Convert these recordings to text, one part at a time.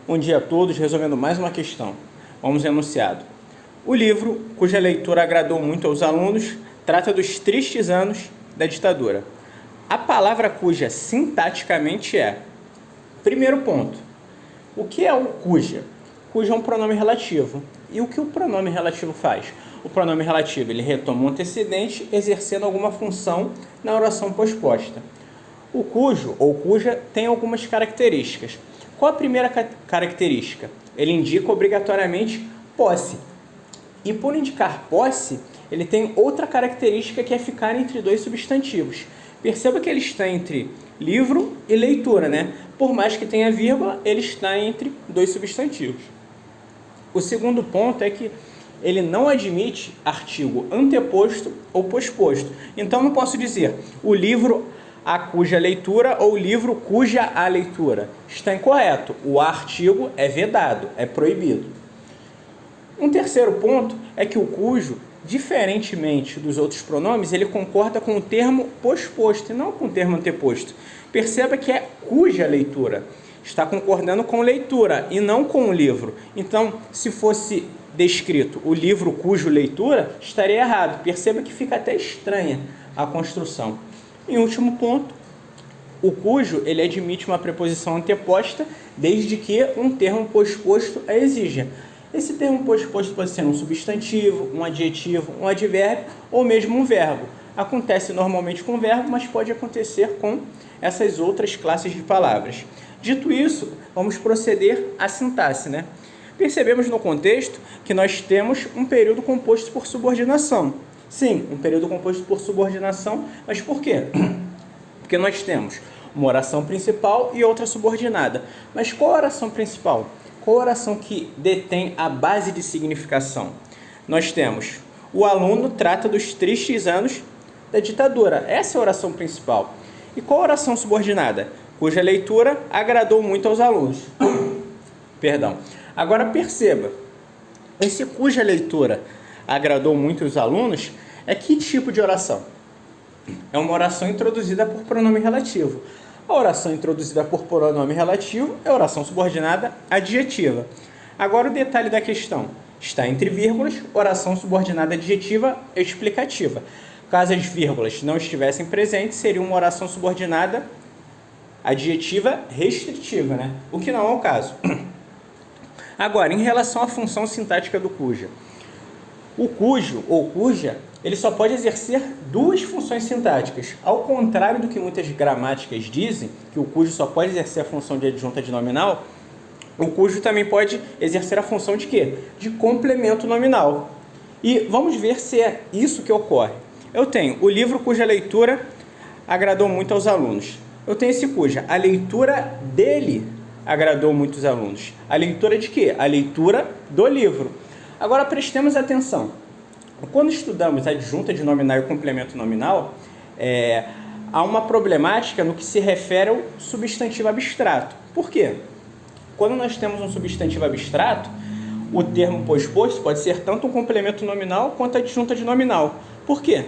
Bom dia a todos, resolvendo mais uma questão. Vamos ao enunciado. O livro, cuja leitura agradou muito aos alunos, trata dos tristes anos da ditadura. A palavra cuja sintaticamente é... Primeiro ponto. O que é o cuja? Cuja é um pronome relativo. E o que o pronome relativo faz? O pronome relativo ele retoma um antecedente exercendo alguma função na oração posposta. O cujo ou cuja tem algumas características. Qual a primeira característica? Ele indica obrigatoriamente posse. E por indicar posse, ele tem outra característica que é ficar entre dois substantivos. Perceba que ele está entre livro e leitura, né? Por mais que tenha vírgula, ele está entre dois substantivos. O segundo ponto é que ele não admite artigo anteposto ou posposto. Então, não posso dizer o livro a cuja leitura ou livro cuja a leitura. Está incorreto. O artigo é vedado, é proibido. Um terceiro ponto é que o cujo, diferentemente dos outros pronomes, ele concorda com o termo posposto e não com o termo anteposto. Perceba que é cuja leitura. Está concordando com leitura e não com o livro. Então, se fosse descrito o livro cujo leitura, estaria errado. Perceba que fica até estranha a construção. Em último ponto, o cujo ele admite uma preposição anteposta desde que um termo posposto a exija. Esse termo posposto pode ser um substantivo, um adjetivo, um advérbio ou mesmo um verbo. Acontece normalmente com verbo, mas pode acontecer com essas outras classes de palavras. Dito isso, vamos proceder à sintaxe, né? Percebemos no contexto que nós temos um período composto por subordinação. Sim, um período composto por subordinação, mas por quê? Porque nós temos uma oração principal e outra subordinada. Mas qual a oração principal? Qual a oração que detém a base de significação? Nós temos o aluno trata dos tristes anos da ditadura. Essa é a oração principal. E qual a oração subordinada? Cuja leitura agradou muito aos alunos. Perdão. Agora perceba, esse cuja leitura agradou muito aos alunos é que tipo de oração? É uma oração introduzida por pronome relativo. A oração introduzida por pronome relativo é a oração subordinada adjetiva. Agora o detalhe da questão. Está entre vírgulas, oração subordinada adjetiva explicativa. Caso as vírgulas não estivessem presentes, seria uma oração subordinada adjetiva restritiva, né? O que não é o caso. Agora, em relação à função sintática do cuja. O cujo ou cuja, ele só pode exercer duas funções sintáticas. Ao contrário do que muitas gramáticas dizem, que o cujo só pode exercer a função de adjunta de nominal, o cujo também pode exercer a função de quê? De complemento nominal. E vamos ver se é isso que ocorre. Eu tenho o livro cuja leitura agradou muito aos alunos. Eu tenho esse cuja. A leitura dele agradou muitos alunos. A leitura de quê? A leitura do livro. Agora prestemos atenção. Quando estudamos adjunta de nominal e complemento nominal, há uma problemática no que se refere ao substantivo abstrato. Por quê? Quando nós temos um substantivo abstrato, o termo posposto pode ser tanto um complemento nominal quanto a adjunta de nominal. Por quê?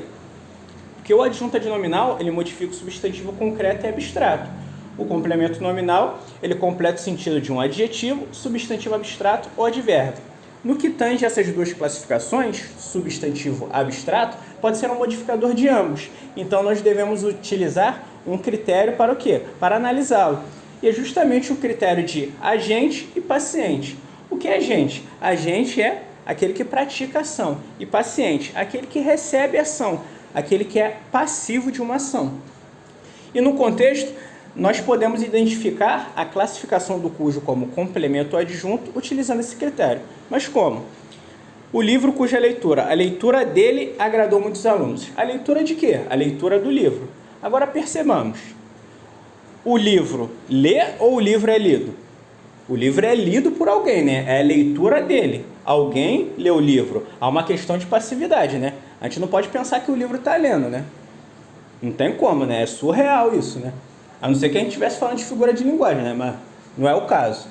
Porque o adjunta de nominal ele modifica o substantivo concreto e abstrato. O complemento nominal ele completa o sentido de um adjetivo, substantivo abstrato ou advérbio. No que tange essas duas classificações, substantivo abstrato, pode ser um modificador de ambos. Então, nós devemos utilizar um critério para o quê? Para analisá-lo. E é justamente o critério de agente e paciente. O que é agente? Agente é aquele que pratica ação. E paciente, aquele que recebe ação, aquele que é passivo de uma ação. E no contexto, nós podemos identificar a classificação do cujo como complemento ou adjunto utilizando esse critério. Mas como? O livro cuja leitura, a leitura dele agradou muitos alunos. A leitura de quê? A leitura do livro. Agora percebamos. O livro lê ou o livro é lido? O livro é lido por alguém, né? É a leitura dele. Alguém lê o livro. Há uma questão de passividade, né? A gente não pode pensar que o livro está lendo, né? Não tem como, né? É surreal isso, né? A não ser que a gente estivesse falando de figura de linguagem, né? Mas não é o caso.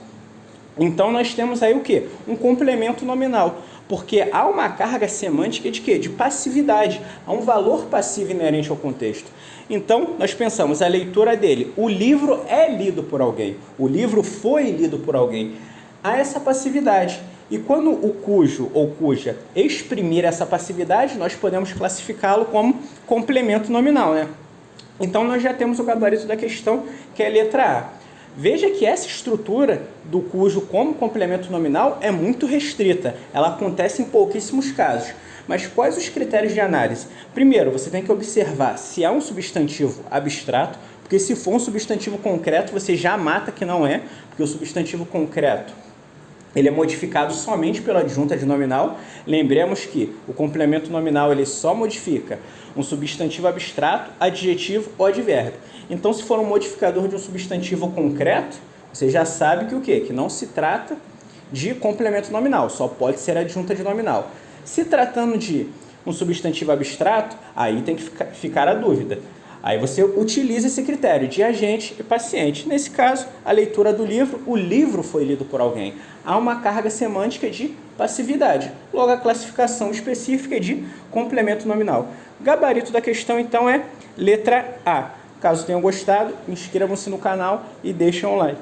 Então, nós temos aí o quê? Um complemento nominal. Porque há uma carga semântica de quê? De passividade. Há um valor passivo inerente ao contexto. Então, nós pensamos, a leitura dele. O livro é lido por alguém. O livro foi lido por alguém. a essa passividade. E quando o cujo ou cuja exprimir essa passividade, nós podemos classificá-lo como complemento nominal, né? Então, nós já temos o gabarito da questão, que é a letra A. Veja que essa estrutura do cujo como complemento nominal é muito restrita. Ela acontece em pouquíssimos casos. Mas quais os critérios de análise? Primeiro, você tem que observar se é um substantivo abstrato, porque se for um substantivo concreto, você já mata que não é, porque o substantivo concreto ele é modificado somente pela adjunta de nominal. Lembremos que o complemento nominal ele só modifica um substantivo abstrato, adjetivo ou advérbio. Então, se for um modificador de um substantivo concreto, você já sabe que o quê? Que não se trata de complemento nominal, só pode ser adjunta de nominal. Se tratando de um substantivo abstrato, aí tem que ficar a dúvida. Aí você utiliza esse critério de agente e paciente. Nesse caso, a leitura do livro, o livro foi lido por alguém. Há uma carga semântica de passividade. Logo, a classificação específica é de complemento nominal. O gabarito da questão, então, é letra A. Caso tenham gostado, inscrevam-se no canal e deixem um like.